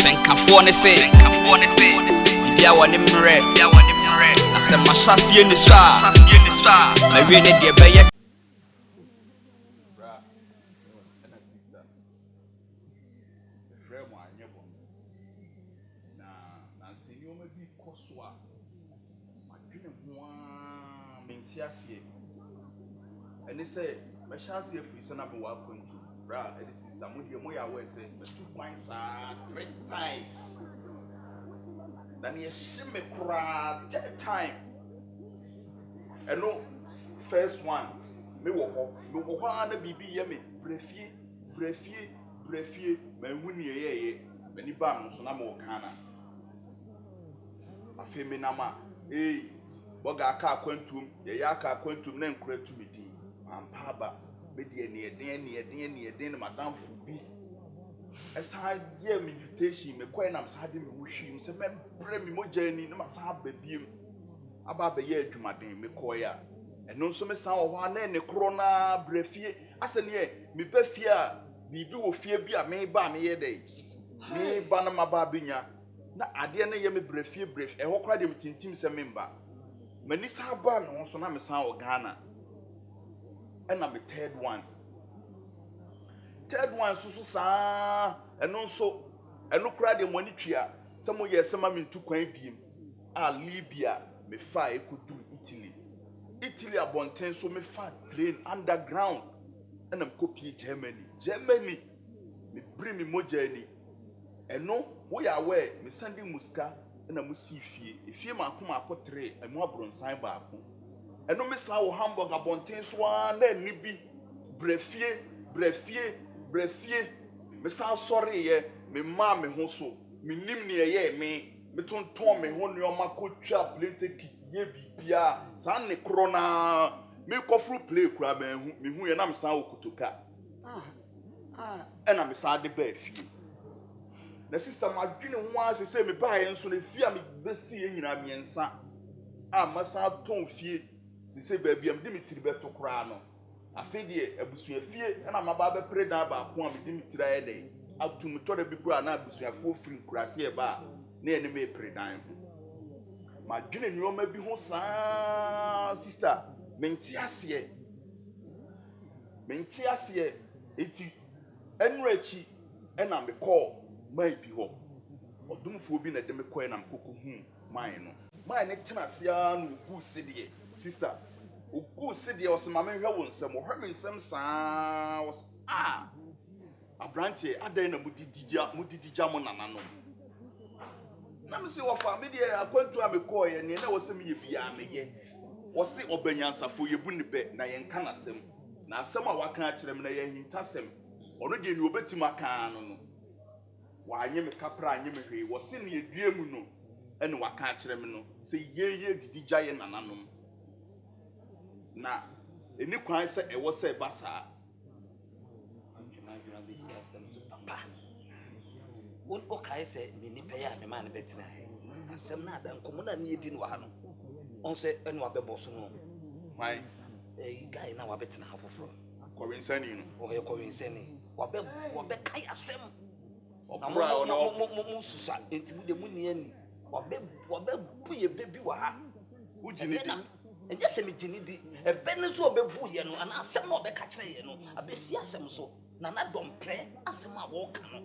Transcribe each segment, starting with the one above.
Senkafoɔ ne se bibia wɔ ne mmerɛ na sɛ mahyɛseɛ ne so a mawie ne deɛ bɛyɛ and they say, my chance here for son of a welcome to Bra, and this is the Moya way say, but 2 points are 3 times. Then you see me cry 3rd time. And no, first one, me wo na bibi ye me brefie, me wuni ye, me ni bam so na mo kana. Afi me na ma, boga aka kwantum, ye aka kwantum na nkura tumi di. Ampaba me de ne den madam fubi esa ye meditation me koy na msa de me wuhwim se me bre me mojani na masa babiem aba ba ye adwumaden me koy a eno nso me san wo ho na ne kro na brefie ase ne me ba fie a bibi wo fie bi a me ba me ye dey me ba na maba benya na ade ne ye me brefie e ho kra de me tintim se me mba mani sa ba no so na me san wo Ghana. And I'm the third one so sa and also and no cry the money tria some years some am into kwan biem Libya me fa e could do Italy abonten so me fa train underground and I'm copy Germany me bring me mo journey and no we are where me sending muska and I'm see fie ma akoma akotre e mo abronsan ba ako. Eno me sa wo Hamburg abonten so na ni bi brefie me sa sorry ye me ma me ho so me nim ne ye me tonton me ho ne o makotwa plate kit ye bibia sa ne krona me kofru play kura me hu ye na me sa wo kotoka ena me sa de ba fie na sister ma dwene ho ase se me ba ye nso ne fie a me besi ye nyina miensa ma sa ton fie se baby am Dimitri beto kra no afi de abusua fie na maba be preda ba ko am Dimitri ayede atum to da bi kra na abusua fo firi krase e ba na ene me predan ma dwene nyoma bi ho saa sister menti ase eti enrachi na me call mai bi ho odumfo bi na de me call na mkoko hu mai no mai ne tena sia no gu sidie sister ogu sidie osema me hwe wonsem wo hwe nsem saa was abranche adan na mudidija mo nanano na me se wo fa me de akwantu a me call ye ne na wosem ye bia me ye wo se obanyansafo ye bu ne be na ye nka nasem na asem a waka a kire me na ye hintasem ono de ni obetim aka no wa anye me kapra anye me hwe wo se ne ye dua mu no ene waka a kire me no se ye didija ye nananom na eni kwan se ewo se basa antuna be system so papa won o kai se me ni pe ya me ma ne betina he asem na da nkomo na ne edi no ha no on se ene wa bebo so no why guy na wa betina ha foforo kowensani no o ye kowensani wa be kai asem obra ona mo susa enti mu de mu ni ani wa be bu ye bebi wa ha ujini enye se me jini di ebe ne so obevu ye no ana asem na obeka kire ye no abesi asem so na na dompre asem a wo ka no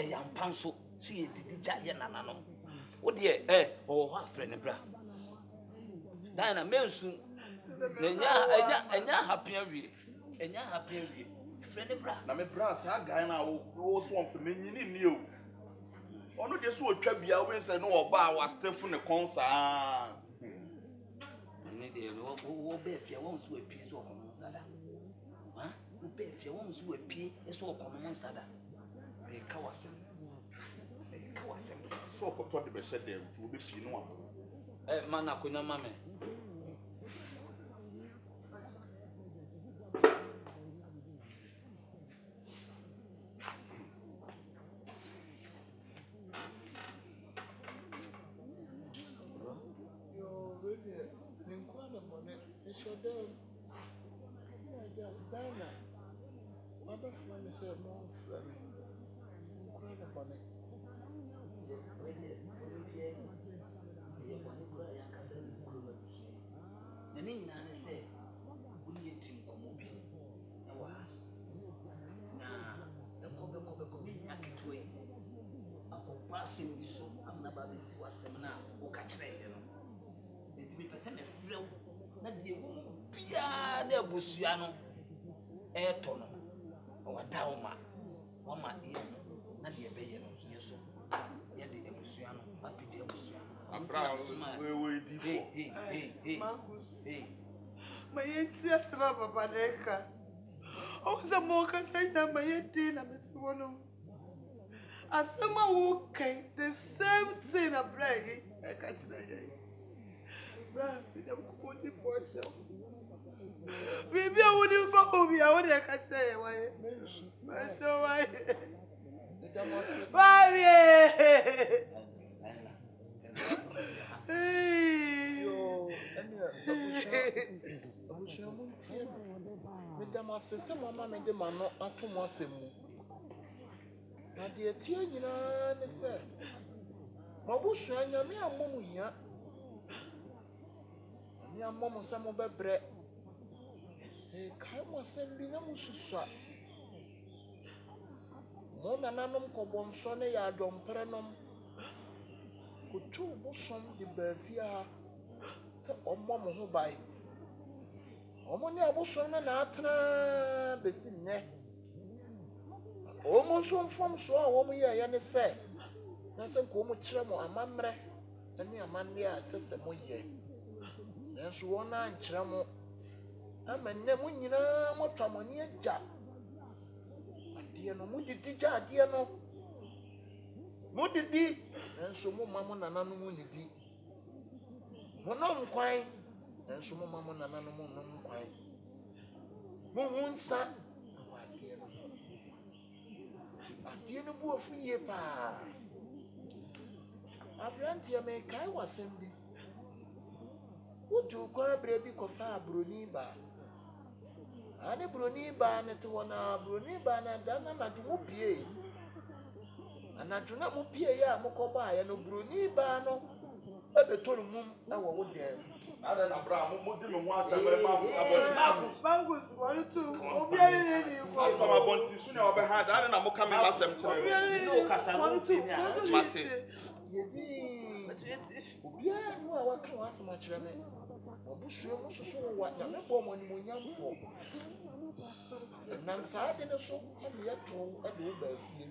ya mpanso si ye didija ye nana no wo de o ho afre ne bra Daina mensu enya happy awie fre ne bra na me bra sa guy na wo so on fe me nyini ni o ono de so otwa bia wo se no oba wa staff ne konsa ne de wo be fia wo so apie so okono sada wo be fia wo so apie so okono sada e kawasem so ko to de be shede wo be fi no mana ko na mame Daina, my friend is a more friend. Asem bi so amna ba besi wasem na wo ka kire ye no enti me pese me frew na de wo bia na abusua no to no wa dawo ma wo ma ye na de be ye no ye so ye de abusua no apide abusua abra we di fo hey ma yenti asema baba neka o za mo ka sai na ma yenti na metwono asema okay the same thing a brag I catch na ye bra bi dem ko di poche bibi a woni ba obi a woni catch na ye wa ye so why baby yo abusha mun tie me da ma sese mama me de ma no ato mo asemu na de tie nyina ne se mo busua nya me amom hia me amom se mo bebre kai mo se bi na mo susua mo nananom kobonso ne ya adomprenom kutu bosom de bafia se ommo mo ho bai omo ne abosom na atena besi nne omo so mfom so a wo mo ye ne se na se ko mo kire mo amamre ani amanne a sese mo ye nanso wona nkire mo amanne mo nyina mo twamoni agya ade no mo didi gya ade no mo didi nanso mo mamo nananu mo nidi mo nom kwan nanso mo mamo nananu mo nom kwan mo hunsa ade no bu ofu ye pa abrantie me kai wasem bi wotu kwa brebi kofa broni ba ani broni ba ne to na broni ba na dana na du pie anadwo na mo pie ya mo ko ba ya no broni ba no ebeto mum na wo wo de ada na bra mo di me ho asem e ma bangus wani tu obi ani ni ko asem abonti su ne obe ha ada na mo ka me asem kire no kasa no fi mi a mate obi anu a waka wasem a kire me obusuo mo soso wa ya me bo mo ni mo nyamfo nan sa de no so e me yato e de wo ba fie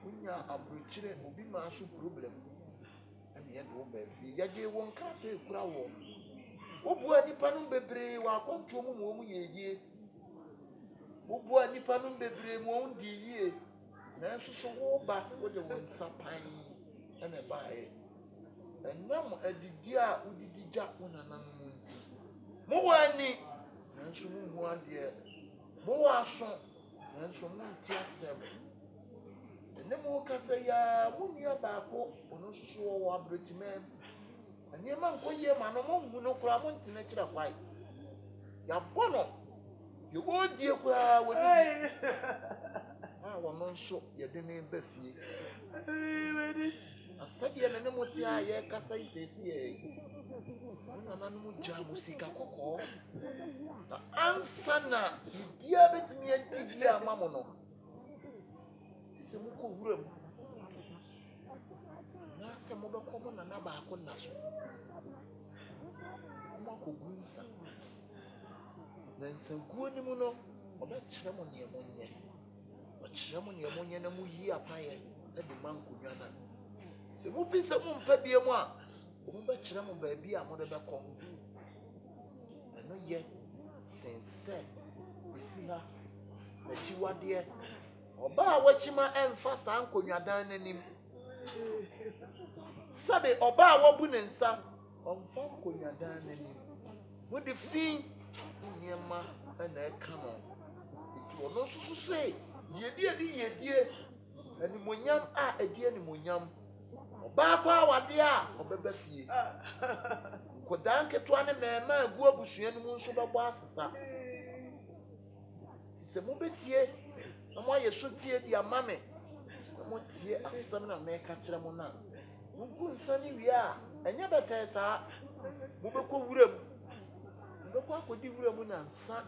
unya abrochire obi ma so problem ene ye do ba fi yaje won ka pe kura wo obu anipa no bebre wa kontu mu mo mu yeye obu anipa no bebre mo ndi yie na so so wo ba wo de won sapan ene ba e enam adidi a udidi ja wonana no nti mo wani na so mu mu ade mo wa so na so mu nti asem ene mo kasa ya mo nua ba ko ono so wo abrochime ene ma nko ye ma no mo hu no kura mo ntine kira kwai ya bono ye wo die kura wodi ah wono nso ye de ne ba fie wedi asadi ene mo ti a ye kasa isesi e nana no ja musika kokko na ansana bibia betimi antigi amamo no se mo ko wura mu na se mo be ko mo nana ba ko na so mo ko gunsa na nsankuo ni mu no oba kire mo ne mo nye o kire mo ne mo nye na mu yi apaye na de mankonwa na se mo bi se mo mpa bie mu a mo be kire mo ba bi a mo de be ko no ye sense esi ha na chiwade oba a wachima emfa sa ankonwadan nanim sabe oba a wobu ne nsa omfa ankonwadan nanim wo de fin nyema na ekano ti ono susu se yedie ani monyam a edie ni monyam oba kwa wade a obeba fie kodan keto ane mema agu abusua no mu nso bebo asesa se mo betie na mo aye so tie di amame motie asɛm na mɛka kyerɛ mo na mugu nsa ne wie a ɛnyɛ bɛtɛɛ saa mobɛkɔ wura mu mobɛkɔ akɔdi wura mu nansa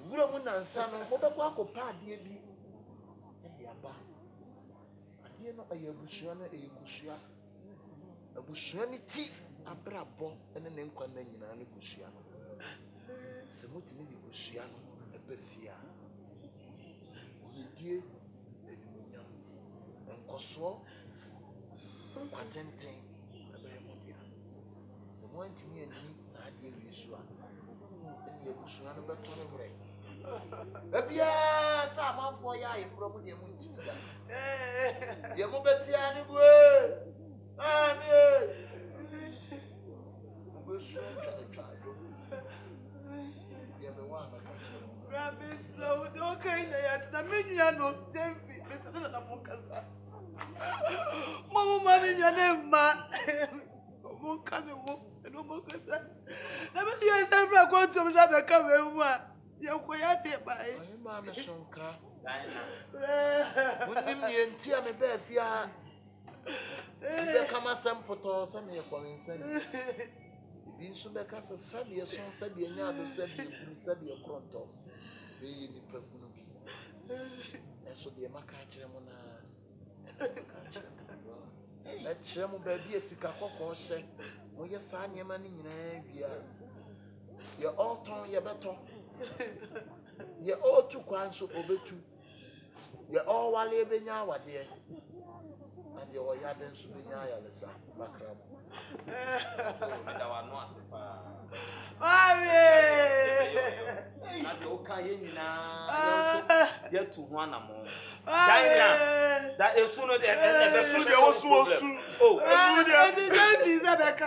wura mu nansa no mobɛkɔ akɔpa adeɛ bi ɛde aba adeɛ no ɛyɛ abusua no ɛyɛ kusua abusua no ti abrabɔ ɛne ne nkwa na nyinaa ne kusua no sɛ motumi de kusua no ɛbɛ fie a yɛdie animuonyam nkɔsoɔ nkwadenten ɛbɛyɛ mo dea sɛ moantumi anni saa adeɛ wie so a ɛne abusua no bɛtɔ ne werɛ baabiaa sɛ amanfoɔ yɛ ayeforɔ mu deɛ montimi da deɛ mobɛtia ne bue ame mobɛsua atwa adwo deɛ mewɔ a mɛka kyerɛ mo Rabbi, so don't kind of the minion of David, Mr. Namokasa. Mama, money, your name, ma. Mokano, and Omokasa. Never hear several going to the camera. You're quiet by Mamma Sonka. Wouldn't you tear me bed? Yeah, come as some photo, some of your comments. Being so back as a Sabia, son, Sabia, Sabia, Cronto. Be the Pepunuki. And so the Macachamona and that Chamo baby, a Sicako said, when your son, your money in Avia, you're all torn, your better. You're all too quiet, so over two. You're all while living our dear. And your yardens to be Yalisa, Macram. Yet to one more. Daina, that is sooner than ever. Oh, I didn't be that back.